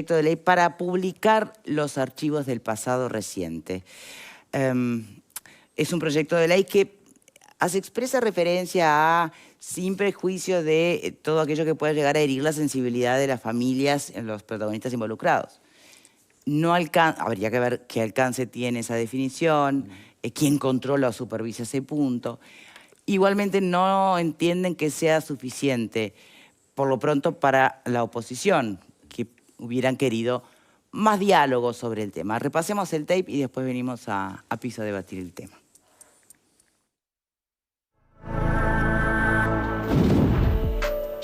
proyecto de ley para publicar los archivos del pasado reciente. Es un proyecto de ley que hace expresa referencia a, sin prejuicio de todo aquello que pueda llegar a herir la sensibilidad de las familias, los protagonistas involucrados. No habría que ver qué alcance tiene esa definición, quién controla o supervisa ese punto. Igualmente no entienden que sea suficiente, por lo pronto, para la oposición, que hubieran querido más diálogo sobre el tema. Repasemos el tape y después venimos a piso a debatir el tema.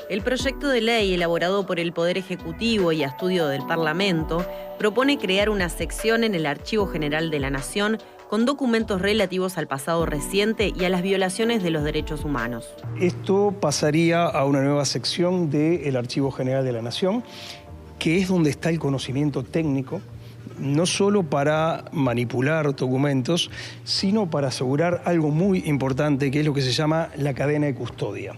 El proyecto de ley elaborado por el Poder Ejecutivo y a estudio del Parlamento propone crear una sección en el Archivo General de la Nación con documentos relativos al pasado reciente y a las violaciones de los derechos humanos. Esto pasaría a una nueva sección del Archivo General de la Nación, que es donde está el conocimiento técnico, no solo para manipular documentos, sino para asegurar algo muy importante, que es lo que se llama la cadena de custodia.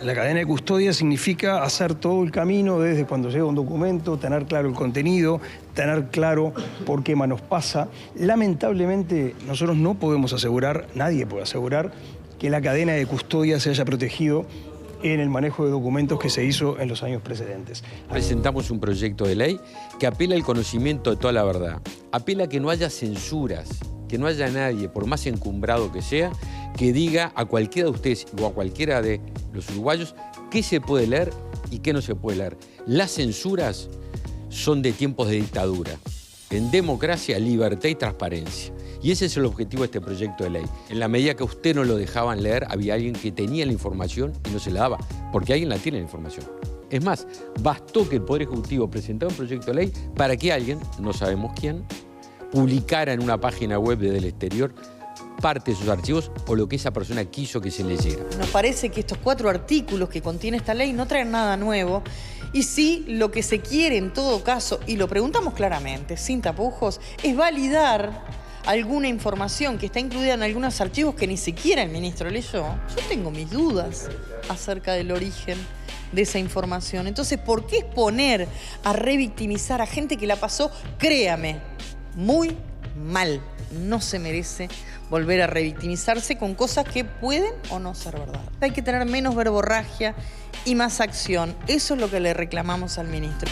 La cadena de custodia significa hacer todo el camino desde cuando llega un documento, tener claro el contenido, tener claro por qué manos pasa. Lamentablemente, nosotros no podemos asegurar, nadie puede asegurar, que la cadena de custodia se haya protegido en el manejo de documentos que se hizo en los años precedentes. Presentamos un proyecto de ley que apela al conocimiento de toda la verdad. Apela a que no haya censuras, que no haya nadie, por más encumbrado que sea, que diga a cualquiera de ustedes o a cualquiera de los uruguayos qué se puede leer y qué no se puede leer. Las censuras son de tiempos de dictadura. En democracia, libertad y transparencia. Y ese es el objetivo de este proyecto de ley. En la medida que a usted no lo dejaban leer, había alguien que tenía la información y no se la daba, porque alguien la tiene la información. Es más, bastó que el Poder Ejecutivo presentara un proyecto de ley para que alguien, no sabemos quién, publicara en una página web desde el exterior parte de sus archivos o lo que esa persona quiso que se leyera. Nos parece que estos 4 artículos que contiene esta ley no traen nada nuevo y sí lo que se quiere en todo caso, y lo preguntamos claramente, sin tapujos, es validar alguna información que está incluida en algunos archivos que ni siquiera el ministro leyó. Yo tengo mis dudas acerca del origen de esa información. Entonces, ¿por qué exponer a revictimizar a gente que la pasó, créame, muy mal? No se merece volver a revictimizarse con cosas que pueden o no ser verdad. Hay que tener menos verborragia y más acción. Eso es lo que le reclamamos al ministro.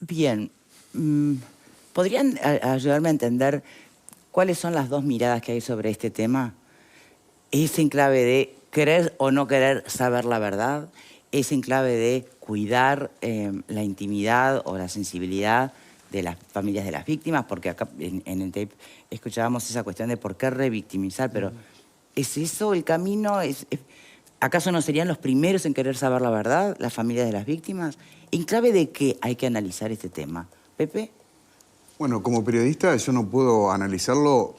Bien, ¿podrían ayudarme a entender cuáles son las dos miradas que hay sobre este tema? ¿Es en clave de querer o no querer saber la verdad? ¿Es en clave de cuidar la intimidad o la sensibilidad de las familias de las víctimas? Porque acá en el tape escuchábamos esa cuestión de por qué revictimizar, pero ¿es eso el camino? ¿Acaso no serían los primeros en querer saber la verdad, las familias de las víctimas? ¿En clave de qué hay que analizar este tema? ¿Pepe? Bueno, como periodista yo no puedo analizarlo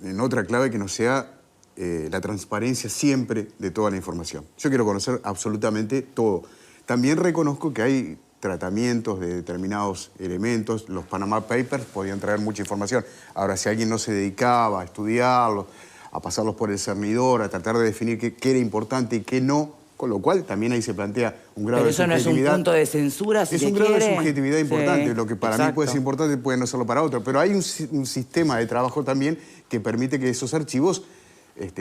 en otra clave que no sea la transparencia siempre de toda la información. Yo quiero conocer absolutamente todo. También reconozco que hay tratamientos de determinados elementos. Los Panama Papers podían traer mucha información. Ahora, si alguien no se dedicaba a estudiarlos, a pasarlos por el cernidor, a tratar de definir qué era importante y qué no, con lo cual también ahí se plantea un grado de subjetividad. Pero eso no es un punto de censura, si es se un grado quiere. de subjetividad importante. Sí, lo que para mí puede ser importante puede no serlo para otro. Pero hay un sistema de trabajo también que permite que esos archivos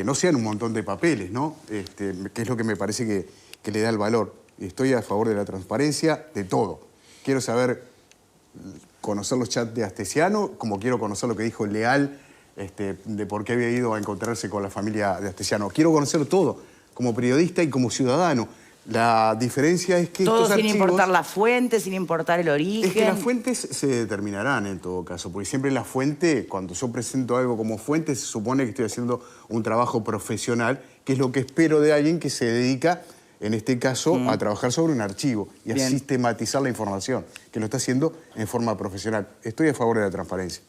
no sean un montón de papeles, ¿no? Que es lo que me parece que le da el valor. Estoy a favor de la transparencia de todo. Quiero saber, conocer los chats de Astesiano, como quiero conocer lo que dijo Leal, de por qué había ido a encontrarse con la familia de Astesiano. Quiero conocer todo, como periodista y como ciudadano. La diferencia es que todo estos archivos... sin importar la fuente, sin importar el origen. Es que las fuentes se determinarán en todo caso, porque siempre la fuente, cuando yo presento algo como fuente, se supone que estoy haciendo un trabajo profesional, que es lo que espero de alguien que se dedica, en este caso, a trabajar sobre un archivo y a sistematizar la información, que lo está haciendo en forma profesional. Estoy a favor de la transparencia.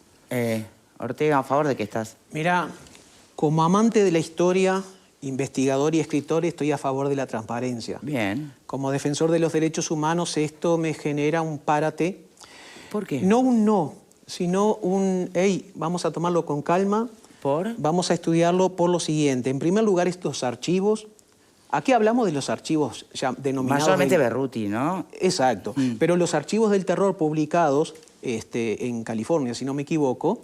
Ortega, ¿a favor de qué estás? Mira, como amante de la historia, investigador y escritor, estoy a favor de la transparencia. Bien. Como defensor de los derechos humanos, esto me genera un párate. ¿Por qué? No un no, sino un, hey, vamos a tomarlo con calma. ¿Por? Vamos a estudiarlo por lo siguiente. En primer lugar, estos archivos Aquí hablamos de los archivos ya denominados... Mayormente Berruti, ¿no? Exacto. Pero los archivos del terror publicados en California, si no me equivoco,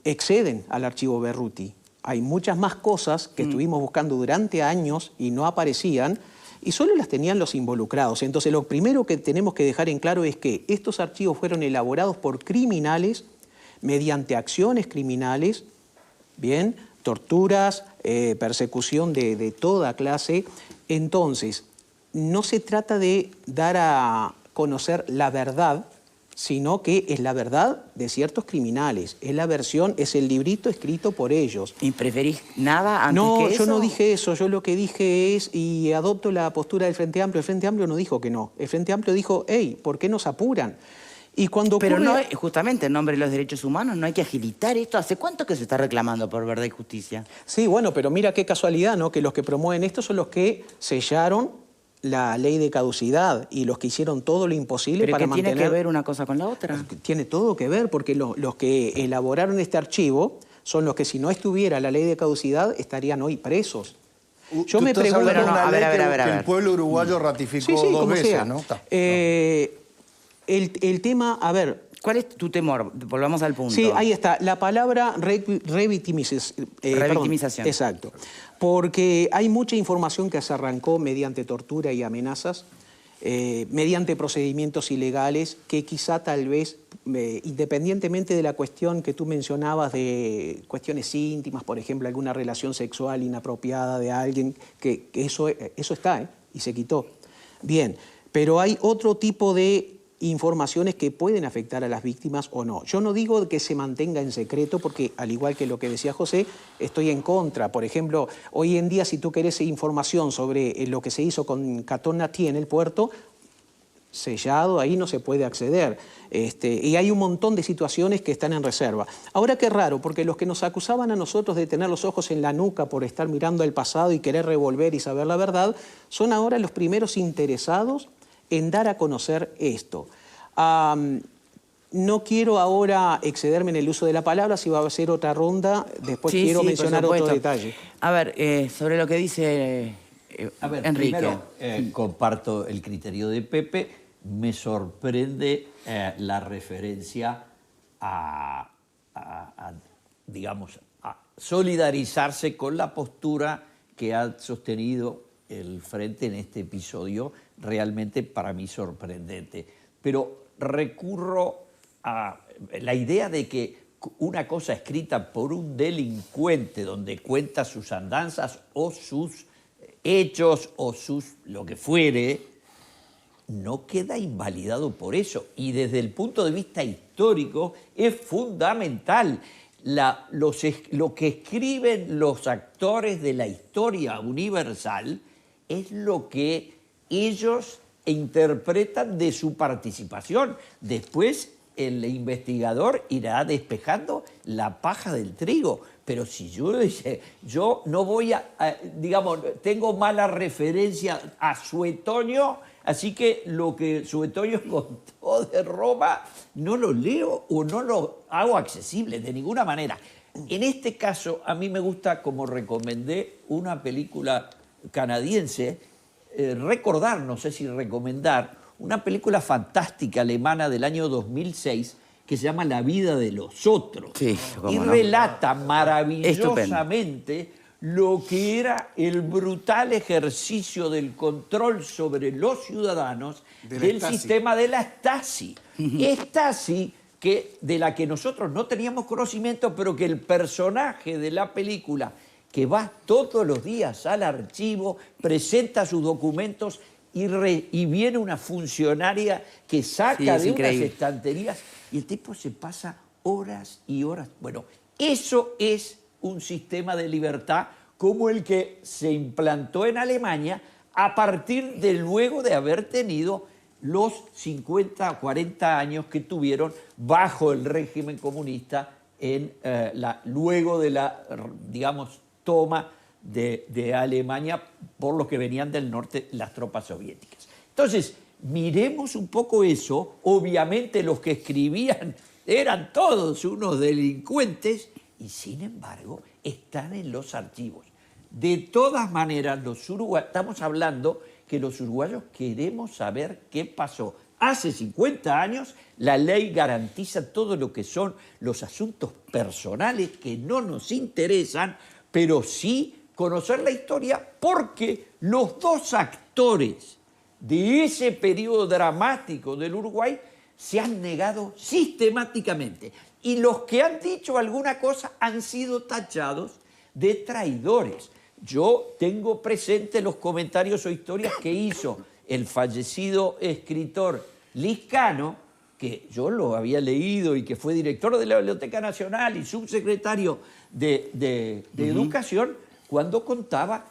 exceden al archivo Berruti. Hay muchas más cosas que estuvimos buscando durante años y no aparecían, y solo las tenían los involucrados. Entonces, lo primero que tenemos que dejar en claro es que estos archivos fueron elaborados por criminales mediante acciones criminales, ¿bien? Torturas, persecución de toda clase. Entonces, no se trata de dar a conocer la verdad, sino que es la verdad de ciertos criminales. Es la versión, es el librito escrito por ellos. ¿Y preferís nada antes no, que eso? No, yo no dije eso. Yo lo que dije es, y adopto la postura del Frente Amplio. El Frente Amplio no dijo que no. El Frente Amplio dijo, hey, ¿por qué nos apuran? Y cuando Pero ocurre... no, justamente en nombre de los derechos humanos no hay que agilitar esto. ¿Hace cuánto que se está reclamando por verdad y justicia? Sí, bueno, pero mira qué casualidad, ¿no? Que los que promueven esto son los que sellaron la ley de caducidad y los que hicieron todo lo imposible ¿Pero para qué mantener... tiene que ver una cosa con la otra? Tiene todo que ver, porque los que elaboraron este archivo son los que, si no estuviera la ley de caducidad, estarían hoy presos. Yo me pregunto... No, una a ley ver. que el pueblo uruguayo ratificó dos veces, sea. ¿no? El tema, a ver... ¿Cuál es tu temor? Volvamos al punto. Sí, ahí está. La palabra revictimización. Revictimización. Exacto. Porque hay mucha información que se arrancó mediante tortura y amenazas, mediante procedimientos ilegales, que quizá tal vez, independientemente de la cuestión que tú mencionabas de cuestiones íntimas, por ejemplo, alguna relación sexual inapropiada de alguien, que eso está, y se quitó. Bien, pero hay otro tipo de informaciones que pueden afectar a las víctimas o no. Yo no digo que se mantenga en secreto porque, al igual que lo que decía José, estoy en contra. Por ejemplo, hoy en día, si tú querés información sobre lo que se hizo con Catón Natí en el puerto, sellado, ahí no se puede acceder. Y hay un montón de situaciones que están en reserva. Ahora, qué raro, porque los que nos acusaban a nosotros de tener los ojos en la nuca por estar mirando el pasado y querer revolver y saber la verdad, son ahora los primeros interesados en dar a conocer esto. No quiero ahora excederme en el uso de la palabra, si va a ser otra ronda, después quiero mencionar otro detalle. A ver, sobre lo que dice Enrique. Primero, comparto el criterio de Pepe. Me sorprende la referencia digamos, a solidarizarse con la postura que ha sostenido el Frente en este episodio, realmente para mí sorprendente. Pero recurro a la idea de que una cosa escrita por un delincuente donde cuenta sus andanzas o sus hechos o lo que fuere, no queda invalidado por eso. Y desde el punto de vista histórico es fundamental. Lo que escriben los actores de la historia universal es lo que ellos interpretan de su participación. Después el investigador irá despejando la paja del trigo. Pero si yo no voy digamos, tengo mala referencia a Suetonio, así que lo que Suetonio contó de Roma no lo leo o no lo hago accesible de ninguna manera. En este caso, a mí me gusta, como recomendé, una película canadiense, recordar, no sé si recomendar, una película fantástica alemana del año 2006 que se llama La vida de los otros. Sí, y relata maravillosamente lo que era el brutal ejercicio del control sobre los ciudadanos del sistema de la Stasi. Stasi, de la que nosotros no teníamos conocimiento, pero que el personaje de la película, que va todos los días al archivo, presenta sus documentos y viene una funcionaria que saca de unas estanterías y el tipo se pasa horas y horas. Bueno, eso es un sistema de libertad como el que se implantó en Alemania a partir de luego de haber tenido los 50 o 40 años que tuvieron bajo el régimen comunista luego de la, digamos, toma de Alemania por los que venían del norte, las tropas soviéticas. Entonces, miremos un poco eso. Obviamente los que escribían eran todos unos delincuentes y sin embargo están en los archivos. De todas maneras, estamos hablando que los uruguayos queremos saber qué pasó. Hace 50 años la ley garantiza todo lo que son los asuntos personales que no nos interesan, pero sí conocer la historia, porque los dos actores de ese periodo dramático del Uruguay se han negado sistemáticamente. Y los que han dicho alguna cosa han sido tachados de traidores. Yo tengo presente los comentarios o historias que hizo el fallecido escritor Liscano, que yo lo había leído y que fue director de la Biblioteca Nacional y subsecretario de Educación, cuando contaba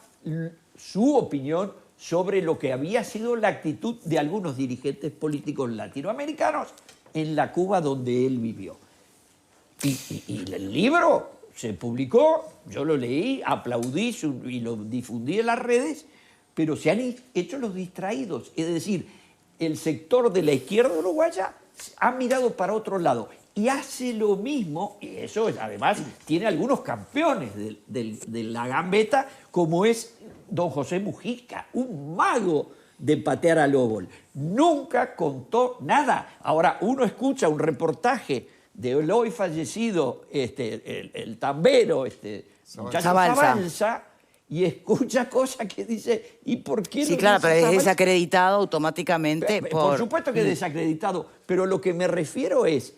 su opinión sobre lo que había sido la actitud de algunos dirigentes políticos latinoamericanos en la Cuba donde él vivió. Y el libro se publicó, yo lo leí, aplaudí y lo difundí en las redes, pero se han hecho los distraídos. Es decir, el sector de la izquierda uruguaya ha mirado para otro lado y hace lo mismo, y eso además tiene algunos campeones de la gambeta, como es don José Mujica, un mago de patear al óvol. Nunca contó nada. Ahora, uno escucha un reportaje del hoy fallecido el tambero, muchacho Zabalza, y escucha cosas que dice, ¿y por qué no? Sí, claro, pero es desacreditado automáticamente por supuesto que es desacreditado, pero lo que me refiero es,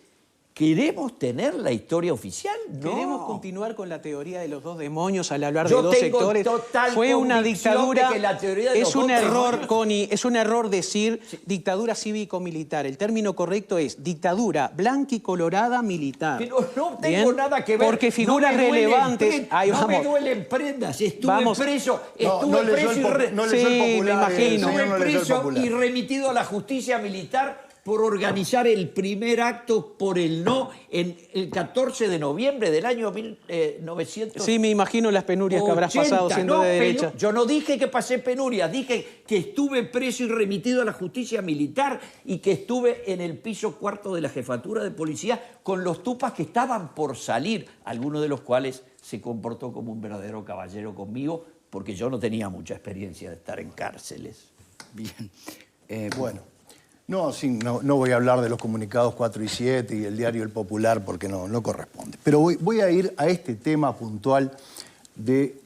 ¿queremos tener la historia oficial? No. ¿Queremos continuar con la teoría de los dos demonios al hablar de dos sectores? Fue una dictadura. De que la teoría de es un error, demonios. Connie, es un error decir dictadura cívico-militar. El término correcto es dictadura blanca y colorada militar. Pero no tengo nada que ver. Porque figuras relevantes. No me duelen prendas. Estuve preso. No leyó el Popular. Estuve preso y remitido a la justicia militar por organizar el primer acto por el no en el 14 de noviembre del año 1900. Sí, me imagino las penurias que habrás pasado siendo de derecha. Yo no dije que pasé penurias, dije que estuve preso y remitido a la justicia militar y que estuve en el piso cuarto de la jefatura de policía con los tupas que estaban por salir, alguno de los cuales se comportó como un verdadero caballero conmigo, porque yo no tenía mucha experiencia de estar en cárceles. Bien. Bueno. No voy a hablar de los comunicados 4 y 7 y el diario El Popular porque no corresponde. Pero voy a ir a este tema puntual de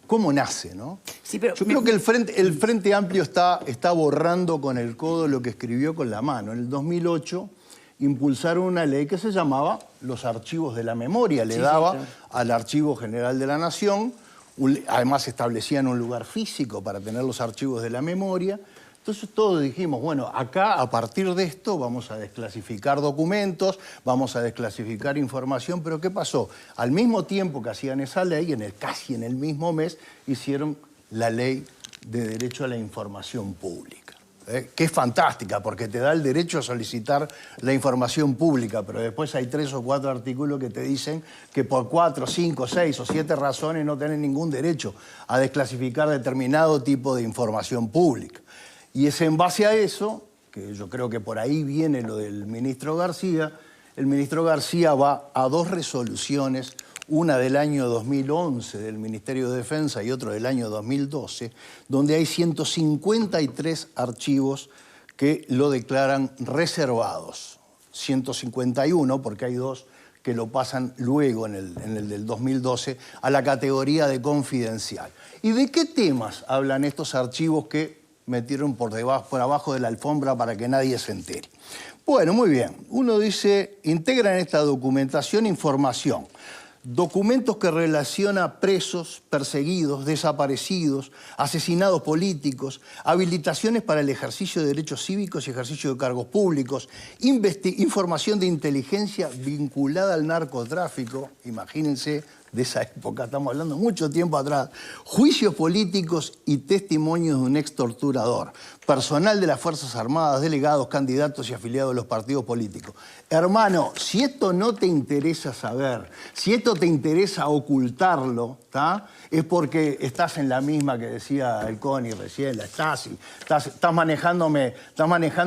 cómo nace, ¿no? Sí, pero yo creo que el Frente Amplio está borrando con el codo lo que escribió con la mano. En el 2008 impulsaron una ley que se llamaba los archivos de la memoria. Le daba al Archivo General de la Nación, además establecían un lugar físico para tener los archivos de la memoria. Entonces todos dijimos, bueno, acá a partir de esto vamos a desclasificar documentos, vamos a desclasificar información, pero ¿qué pasó? Al mismo tiempo que hacían esa ley, casi en el mismo mes, hicieron la ley de derecho a la información pública, que es fantástica porque te da el derecho a solicitar la información pública, pero después hay 3 o 4 artículos que te dicen que por 4, 5, 6 o 7 razones no tenés ningún derecho a desclasificar determinado tipo de información pública. Y es en base a eso, que yo creo que por ahí viene lo del ministro García, el ministro García va a 2 resoluciones, una del año 2011 del Ministerio de Defensa y otra del año 2012, donde hay 153 archivos que lo declaran reservados. 151, porque hay 2 que lo pasan luego, en el del 2012, a la categoría de confidencial. ¿Y de qué temas hablan estos archivos que metieron por abajo de la alfombra para que nadie se entere? Bueno, muy bien. Uno dice, integran en esta documentación información, documentos que relaciona presos, perseguidos, desaparecidos, asesinados políticos, habilitaciones para el ejercicio de derechos cívicos y ejercicio de cargos públicos, información de inteligencia vinculada al narcotráfico, imagínense, de esa época, estamos hablando mucho tiempo atrás, juicios políticos y testimonios de un ex torturador, personal de las Fuerzas Armadas, delegados, candidatos y afiliados de los partidos políticos. Hermano, si esto no te interesa saber, si esto te interesa ocultarlo, ¿tá? Es porque estás en la misma que decía el Connie recién, la Stasi. Estás manejándome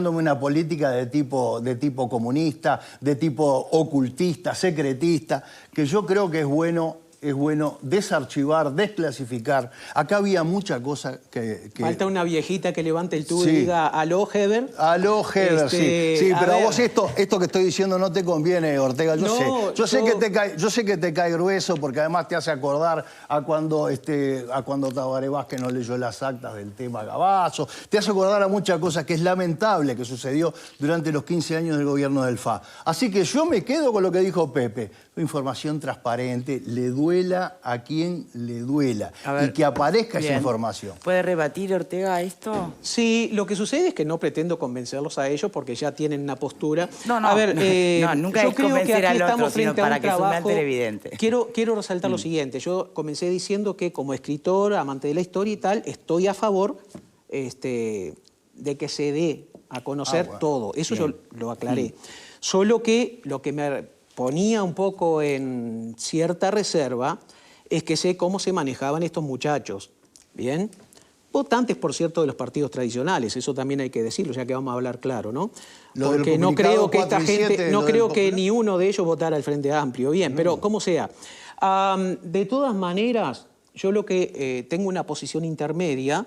una política de tipo comunista, de tipo ocultista, secretista, que yo creo que es bueno es bueno desarchivar, desclasificar. Acá había mucha cosa que... Falta una viejita que levante el tubo Sí. y diga, aló, Heber. Aló, Heber, sí. Sí, a pero a ver. vos esto que estoy diciendo no te conviene, Ortega. Yo No, sé que te cae grueso, porque además te hace acordar a cuando Tabaré Vázquez no leyó las actas del tema Gabazo. Te hace acordar a muchas cosas que es lamentable que sucedió durante los 15 años del gobierno del FA. Así que yo me quedo con lo que dijo Pepe. Información transparente, le duela a quien le duela. A ver, y que aparezca esa bien. información. ¿Puede rebatir Ortega esto? Sí, lo que sucede es que no pretendo convencerlos a ellos porque ya tienen una postura. No, a ver, no, nunca yo es creo que convencer aquí al otro, estamos sino frente a para un que sea un trabajo. televidente. Quiero resaltar lo siguiente. Yo comencé diciendo que como escritor, amante de la historia y tal, estoy a favor de que se dé a conocer bueno. todo. Eso yo lo aclaré. Solo que lo que me ponía un poco en cierta reserva es que sé cómo se manejaban estos muchachos. ¿Bien? Votantes, por cierto, de los partidos tradicionales, eso también hay que decirlo, ya que vamos a hablar claro, ¿no? Lo del Porque no comunicado creo que 4 esta y 7, gente, no lo del creo que popular. ni uno de ellos votara al Frente Amplio. Bien, pero como sea. De todas maneras, yo lo que tengo una posición intermedia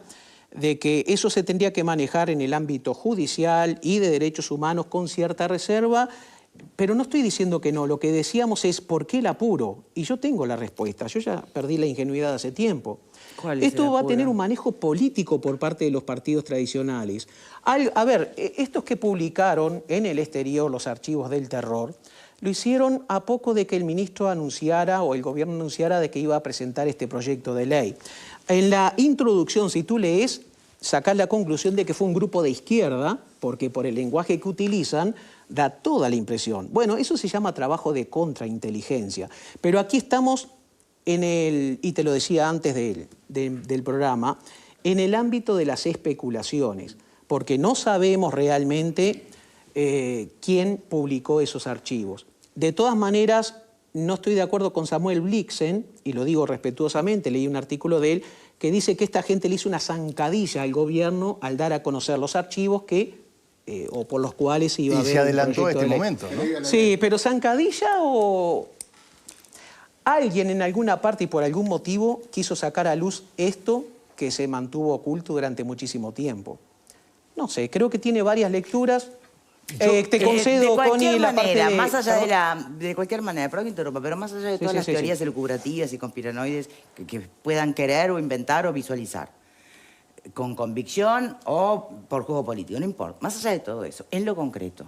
de que eso se tendría que manejar en el ámbito judicial y de derechos humanos con cierta reserva. Pero no estoy diciendo que no, lo que decíamos es ¿por qué el apuro? Y yo tengo la respuesta, yo ya perdí la ingenuidad hace tiempo. ¿Cuál es el Esto va a apuro? tener un manejo político por parte de los partidos tradicionales. A ver, estos que publicaron en el exterior los archivos del terror, lo hicieron a poco de que el ministro anunciara o el gobierno anunciara de que iba a presentar este proyecto de ley. En la introducción, si tú lees, sacás la conclusión de que fue un grupo de izquierda, porque por el lenguaje que utilizan da toda la impresión. Bueno, eso se llama trabajo de contrainteligencia. Pero aquí estamos en el, y te lo decía antes del programa, en el ámbito de las especulaciones, porque no sabemos realmente quién publicó esos archivos. De todas maneras, no estoy de acuerdo con Samuel Blixen, y lo digo respetuosamente, leí un artículo de él, que dice que esta gente le hizo una zancadilla al gobierno al dar a conocer los archivos que o por los cuales iba a haber Y se adelantó un a proyecto este de ley. momento, ¿no? Sí, pero zancadilla o alguien en alguna parte y por algún motivo quiso sacar a luz esto que se mantuvo oculto durante muchísimo tiempo. No sé, creo que tiene varias lecturas. Te concedo, Connie, la parte de... Más allá de cualquier manera, perdón que interrumpa, pero más allá de todas las teorías elucubrativas y conspiranoides que puedan querer o inventar o visualizar, con convicción o por juego político, no importa. Más allá de todo eso, en lo concreto,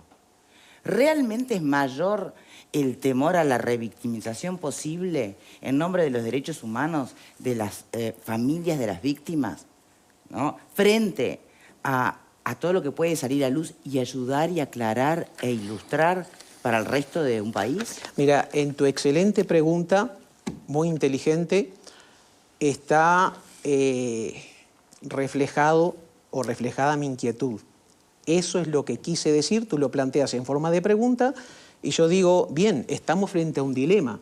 ¿realmente es mayor el temor a la revictimización posible en nombre de los derechos humanos de las familias de las víctimas, ¿no? Frente a todo lo que puede salir a luz y ayudar y aclarar e ilustrar para el resto de un país? Mira, en tu excelente pregunta, muy inteligente, está reflejado o reflejada mi inquietud. Eso es lo que quise decir, tú lo planteas en forma de pregunta y yo digo, bien, estamos frente a un dilema.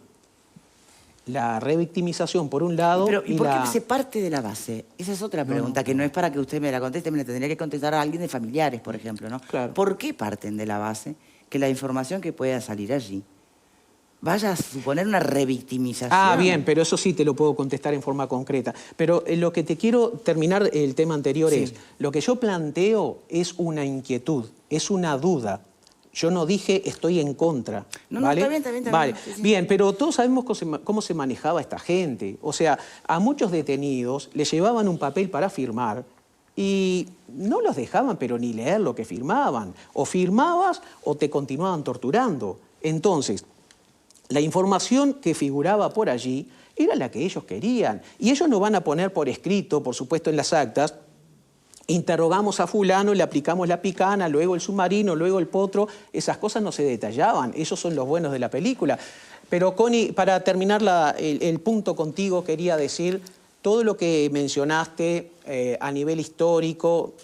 La revictimización por un lado ¿Y por qué se parte de la base? Esa es otra pregunta, que no es para que usted me la conteste, me la tendría que contestar a alguien de familiares, por ejemplo, ¿no? Claro. ¿Por qué parten de la base que la información que pueda salir allí vaya a suponer una revictimización? Ah, bien, pero eso sí te lo puedo contestar en forma concreta. Pero lo que te quiero terminar el tema anterior es, lo que yo planteo es una inquietud, es una duda. Yo no dije estoy en contra. No, ¿vale? está bien, está bien. Vale. Sí, sí. Bien, pero todos sabemos cómo se manejaba esta gente. O sea, a muchos detenidos les llevaban un papel para firmar y no los dejaban pero ni leer lo que firmaban. O firmabas o te continuaban torturando. Entonces, la información que figuraba por allí era la que ellos querían. Y ellos no van a poner por escrito, por supuesto en las actas, interrogamos a fulano, le aplicamos la picana, luego el submarino, luego el potro. Esas cosas no se detallaban. Esos son los buenos de la película. Pero, Connie, para terminar el punto contigo, quería decir todo lo que mencionaste a nivel histórico,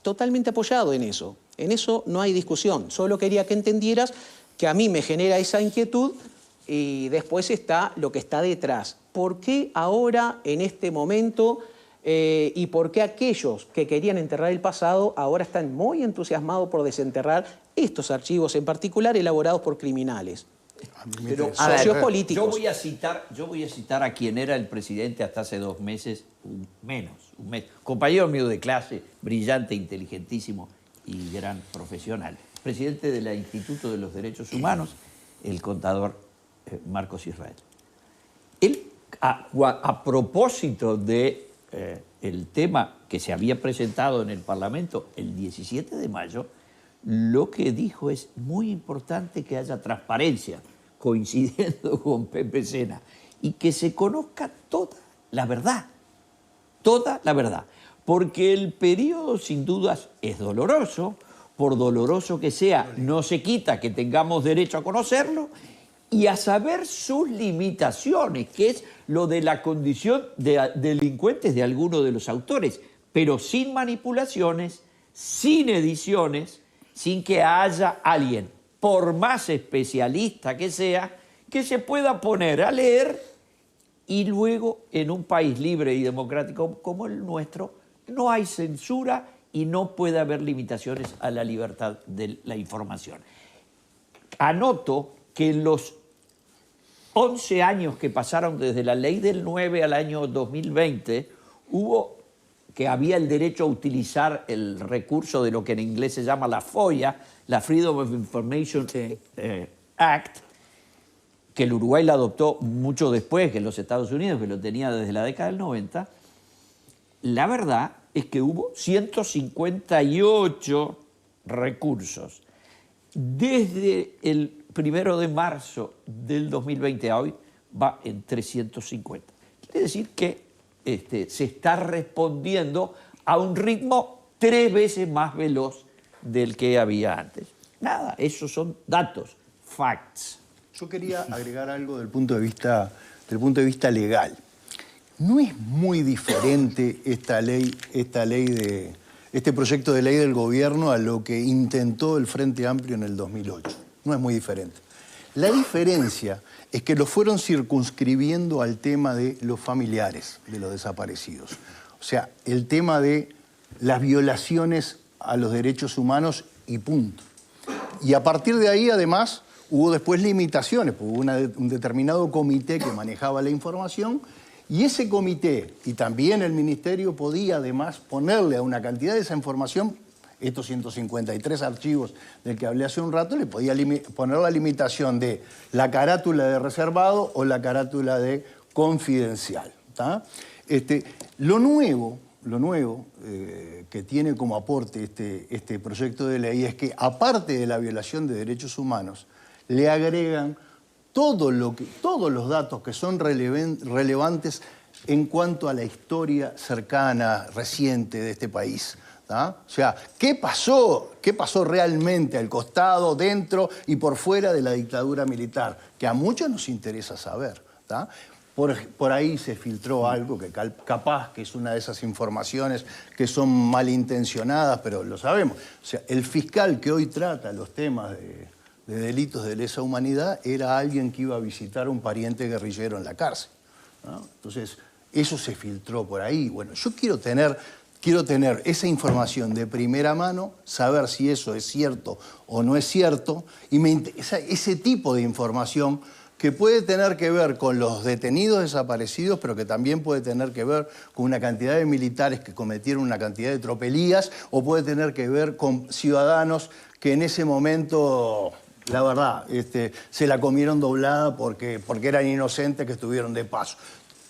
totalmente apoyado en eso. En eso no hay discusión. Solo quería que entendieras que a mí me genera esa inquietud y después está lo que está detrás. ¿Por qué ahora, en este momento... y por qué aquellos que querían enterrar el pasado ahora están muy entusiasmados por desenterrar estos archivos en particular elaborados por criminales? Pero socios políticos. Yo voy a citar a quien era el presidente hasta hace 2 meses, un mes. Compañero mío de clase, brillante, inteligentísimo y gran profesional. Presidente del Instituto de los Derechos Humanos, el contador Marcos Israel. Él, a propósito de el tema que se había presentado en el Parlamento el 17 de mayo, lo que dijo es muy importante que haya transparencia, coincidiendo con Pepe Sena, y que se conozca toda la verdad, porque el periodo sin dudas es doloroso, por doloroso que sea, no se quita que tengamos derecho a conocerlo y a saber sus limitaciones, que es lo de la condición de delincuentes de algunos de los autores, pero sin manipulaciones, sin ediciones, sin que haya alguien, por más especialista que sea, que se pueda poner a leer y luego en un país libre y democrático como el nuestro no hay censura y no puede haber limitaciones a la libertad de la información. Anoto que en los 11 años que pasaron desde la ley del 9 al año 2020, hubo que había el derecho a utilizar el recurso de lo que en inglés se llama la FOIA, la Freedom of Information Act, que el Uruguay la adoptó mucho después que los Estados Unidos, que lo tenía desde la década del 90, la verdad es que hubo 158 recursos. Desde el 1 de marzo del 2020 a hoy va en 350. Quiere decir que se está respondiendo a un ritmo 3 veces más veloz del que había antes. Nada, esos son datos, facts. Yo quería agregar algo del punto de vista legal. No es muy diferente este proyecto de ley del gobierno a lo que intentó el Frente Amplio en el 2008. No es muy diferente. La diferencia es que lo fueron circunscribiendo al tema de los familiares de los desaparecidos. O sea, el tema de las violaciones a los derechos humanos y punto. Y a partir de ahí, además, hubo después limitaciones, porque hubo un determinado comité que manejaba la información y ese comité y también el ministerio podía además ponerle a una cantidad de esa información, estos 153 archivos del que hablé hace un rato, le podía poner la limitación de la carátula de reservado o la carátula de confidencial. Lo nuevo que tiene como aporte este proyecto de ley es que, aparte de la violación de derechos humanos, le agregan todos los datos que son relevantes en cuanto a la historia cercana, reciente de este país. O sea, ¿qué pasó realmente al costado, dentro y por fuera de la dictadura militar? Que a muchos nos interesa saber. Por ahí se filtró algo que capaz que es una de esas informaciones que son malintencionadas, pero lo sabemos. O sea, el fiscal que hoy trata los temas de delitos de lesa humanidad era alguien que iba a visitar a un pariente guerrillero en la cárcel. Entonces, eso se filtró por ahí. Bueno, yo quiero tener esa información de primera mano, saber si eso es cierto o no es cierto, y me interesa ese tipo de información que puede tener que ver con los detenidos desaparecidos, pero que también puede tener que ver con una cantidad de militares que cometieron una cantidad de tropelías, o puede tener que ver con ciudadanos que en ese momento, la verdad, se la comieron doblada porque eran inocentes que estuvieron de paso.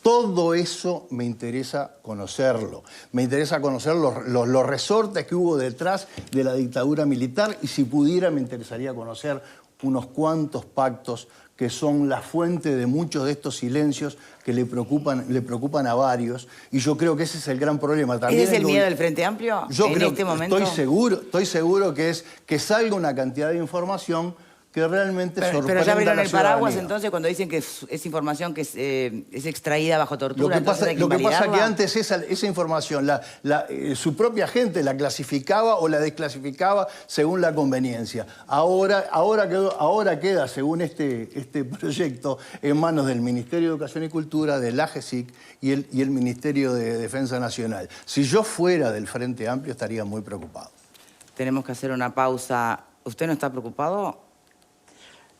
Todo eso me interesa conocerlo. Me interesa conocer los resortes que hubo detrás de la dictadura militar y si pudiera me interesaría conocer unos cuantos pactos que son la fuente de muchos de estos silencios que le preocupan a varios. Y yo creo que ese es el gran problema. También ¿Ese es el miedo del Frente Amplio en este momento? Estoy seguro que es que salga una cantidad de información que realmente sorprenda. Pero ya vieron a la el paraguas ciudadanía. entonces cuando dicen que es información que es extraída bajo tortura. Lo que pasa es que invalidarla. antes esa información su propia gente la clasificaba o la desclasificaba según la conveniencia. Ahora queda, según este proyecto, en manos del Ministerio de Educación y Cultura, del AGESIC y el Ministerio de Defensa Nacional. Si yo fuera del Frente Amplio estaría muy preocupado. Tenemos que hacer una pausa. ¿Usted no está preocupado?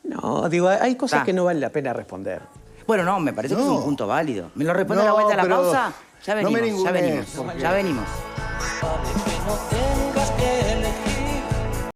No, digo, hay cosas que no vale la pena responder. Bueno, no, me parece que es un punto válido. ¿Me lo responde a la vuelta de la pausa? Ya venimos, no me ya venimos, porque... ya venimos.